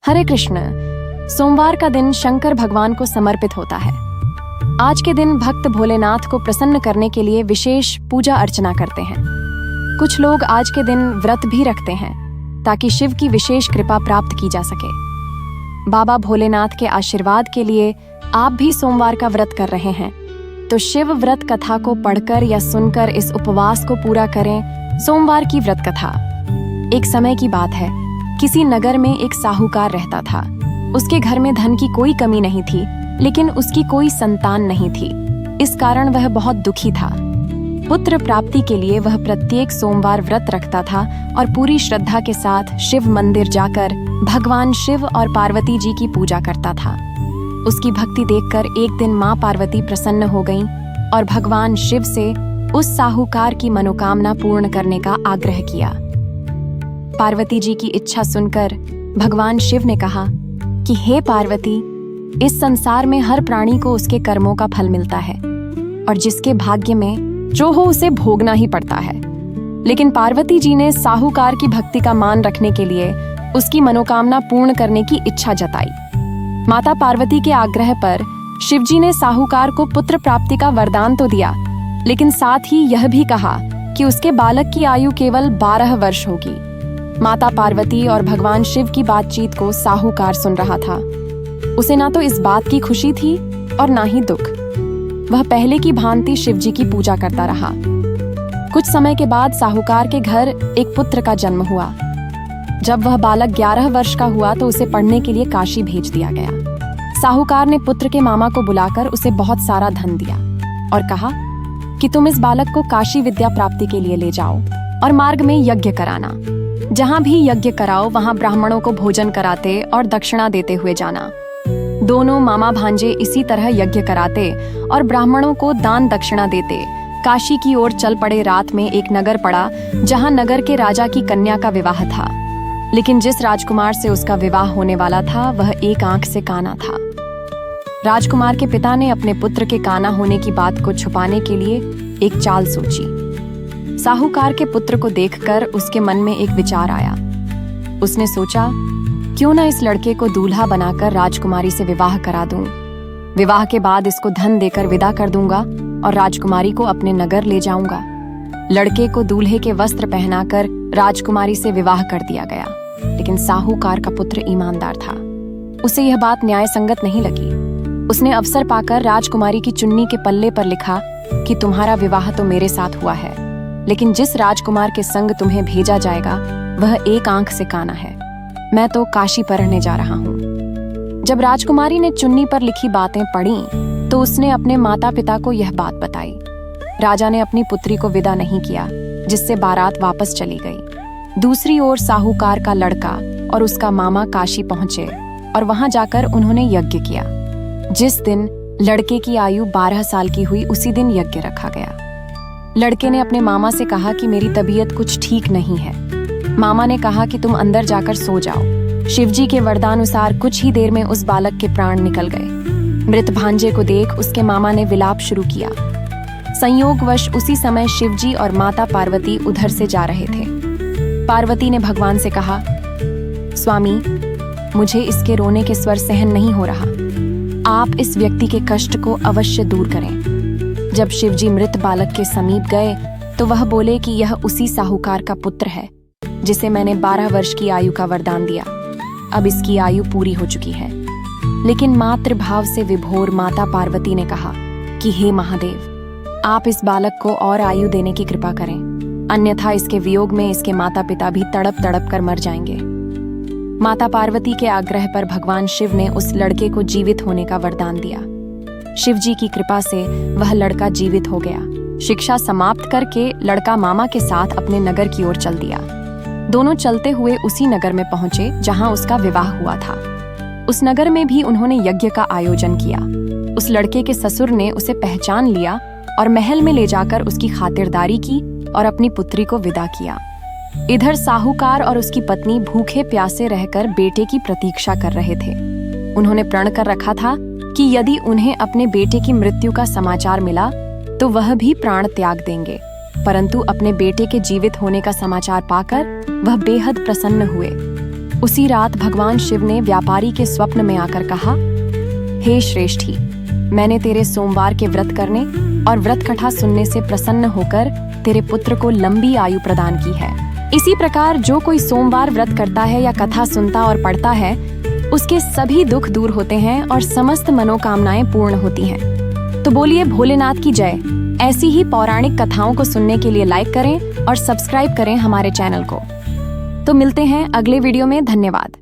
हरे कृष्ण। सोमवार का दिन शंकर भगवान को समर्पित होता है। आज के दिन भक्त भोलेनाथ को प्रसन्न करने के लिए विशेष पूजा अर्चना करते हैं। कुछ लोग आज के दिन व्रत भी रखते हैं ताकि शिव की विशेष कृपा प्राप्त की जा सके। बाबा भोलेनाथ के आशीर्वाद के लिए आप भी सोमवार का व्रत कर रहे हैं तो शिव व्रत कथा को पढ़कर या सुनकर इस उपवास को पूरा करें। सोमवार की व्रत कथा। एक समय की बात है, किसी नगर में एक साहूकार रहता था। उसके घर में धन की कोई कमी नहीं थी, लेकिन उसकी कोई संतान नहीं थी। इस कारण वह बहुत दुखी था। पुत्र प्राप्ति के लिए वह प्रत्येक सोमवार व्रत रखता था और पूरी श्रद्धा के साथ शिव मंदिर जाकर भगवान शिव और पार्वती जी की पूजा करता था। उसकी भक्ति देखकर एक दिन माँ पार्वती प्रसन्न हो गईं और भगवान शिव से उस साहूकार की मनोकामना पूर्ण करने का आग्रह किया। पार्वती जी की इच्छा सुनकर भगवान शिव ने कहा कि हे पार्वती, इस संसार में हर प्राणी को उसके कर्मों का फल मिलता है और जिसके भाग्य में जो हो उसे भोगना ही पड़ता है। लेकिन पार्वती जी ने साहूकार की भक्ति का मान रखने के लिए उसकी मनोकामना पूर्ण करने की इच्छा जताई। माता पार्वती के आग्रह पर शिवजी ने साहूकार को पुत्र प्राप्ति का वरदान तो दिया, लेकिन साथ ही यह भी कहा कि उसके बालक की आयु केवल 12 वर्ष होगी। माता पार्वती और भगवान शिव की बातचीत को साहूकार सुन रहा था। उसे ना तो इस बात की खुशी थी और ना ही दुख। वह पहले की भांति शिवजी की पूजा करता रहा। कुछ समय के बाद साहूकार के घर एक पुत्र का जन्म हुआ। जब वह बालक 11 वर्ष का हुआ तो उसे पढ़ने के लिए काशी भेज दिया गया। साहूकार ने पुत्र के मामा को बुलाकर उसे बहुत सारा धन दिया और कहा कि तुम इस बालक को काशी विद्या प्राप्ति के लिए ले जाओ और मार्ग में यज्ञ कराना। जहाँ भी यज्ञ कराओ वहाँ ब्राह्मणों को भोजन कराते और दक्षिणा देते हुए जाना। दोनों मामा भांजे इसी तरह यज्ञ कराते और ब्राह्मणों को दान दक्षिणा देते काशी की ओर चल पड़े। रात में एक नगर पड़ा जहाँ नगर के राजा की कन्या का विवाह था, लेकिन जिस राजकुमार से उसका विवाह होने वाला था वह एक आंख से काना था। राजकुमार के पिता ने अपने पुत्र के काना होने की बात को छुपाने के लिए एक चाल सोची। साहूकार के पुत्र को देखकर उसके मन में एक विचार आया। उसने सोचा, क्यों न इस लड़के को दूल्हा बनाकर राजकुमारी से विवाह करा दूं। विवाह के बाद इसको धन देकर विदा कर दूंगा और राजकुमारी को अपने नगर ले जाऊंगा। लड़के को दूल्हे के वस्त्र पहनाकर राजकुमारी से विवाह कर दिया गया, लेकिन साहूकार का पुत्र ईमानदार था। उसे यह बात न्याय संगत नहीं लगी। उसने अवसर पाकर राजकुमारी की चुन्नी के पल्ले पर लिखा कि तुम्हारा विवाह तो मेरे साथ हुआ है, लेकिन जिस राजकुमार के संग तुम्हें भेजा जाएगा वह एक आंख से काना है। मैं तो काशी पढ़ने जा रहा हूँ। जब राजकुमारी ने चुन्नी पर लिखी बातें पढ़ी तो उसने अपने माता पिता को यह बात बताई। राजा ने अपनी पुत्री को विदा नहीं किया, जिससे बारात वापस चली गई। दूसरी ओर साहूकार का लड़का और उसका मामा काशी पहुंचे और वहां जाकर उन्होंने यज्ञ किया। जिस दिन लड़के की आयु 12 साल की हुई उसी दिन यज्ञ रखा गया। लड़के ने अपने मामा से कहा कि मेरी तबीयत कुछ ठीक नहीं है। मामा ने कहा कि तुम अंदर जाकर सो जाओ। शिवजी के वरदानुसार कुछ ही देर में उस बालक के प्राण निकल गए। मृत भांजे को देख उसके मामा ने विलाप शुरू किया। संयोगवश उसी समय शिवजी और माता पार्वती उधर से जा रहे थे। पार्वती ने भगवान से कहा, स्वामी, मुझे इसके रोने के स्वर सहन नहीं हो रहा। आप इस व्यक्ति के कष्ट को अवश्य दूर करें। जब शिवजी मृत बालक के समीप गए तो वह बोले कि यह उसी साहूकार का पुत्र है जिसे मैंने 12 वर्ष की आयु का वरदान दिया। अब इसकी आयु पूरी हो चुकी है। लेकिन मातृभाव से विभोर माता पार्वती ने कहा कि हे महादेव, आप इस बालक को और आयु देने की कृपा करें, अन्यथा इसके वियोग में इसके माता पिता भी तड़प तड़प कर मर जाएंगे। माता पार्वती के आग्रह पर भगवान शिव ने उस लड़के को जीवित होने का वरदान दिया। शिवजी की कृपा से वह लड़का जीवित हो गया। शिक्षा समाप्त करके लड़का मामा के साथ अपने नगर की ओर चल दिया। दोनों चलते हुए उसी नगर में पहुंचे जहां उसका विवाह हुआ था। उस नगर में भी उन्होंने यज्ञ का आयोजन किया। उस लड़के के ससुर ने उसे पहचान लिया और महल में ले जाकर उसकी खातिरदारी की और अपनी पुत्री को विदा किया। इधर साहूकार और उसकी पत्नी भूखे प्यासे रहकर बेटे की प्रतीक्षा कर रहे थे। उन्होंने प्रण कर रखा था कि यदि उन्हें अपने बेटे की मृत्यु का समाचार मिला तो वह भी प्राण त्याग देंगे, परंतु अपने बेटे के जीवित होने का समाचार पाकर वह बेहद प्रसन्न हुए। उसी रात भगवान शिव ने व्यापारी के स्वप्न में आकर कहा, हे श्रेष्ठी, मैंने तेरे सोमवार के व्रत करने और व्रत कथा सुनने से प्रसन्न होकर तेरे पुत्र को लंबी आयु प्रदान की है। इसी प्रकार जो कोई सोमवार व्रत करता है या कथा सुनता और पढ़ता है, उसके सभी दुख दूर होते हैं और समस्त मनोकामनाएं पूर्ण होती हैं। तो बोलिए भोलेनाथ की जय। ऐसी ही पौराणिक कथाओं को सुनने के लिए लाइक करें और सब्सक्राइब करें हमारे चैनल को। तो मिलते हैं अगले वीडियो में। धन्यवाद।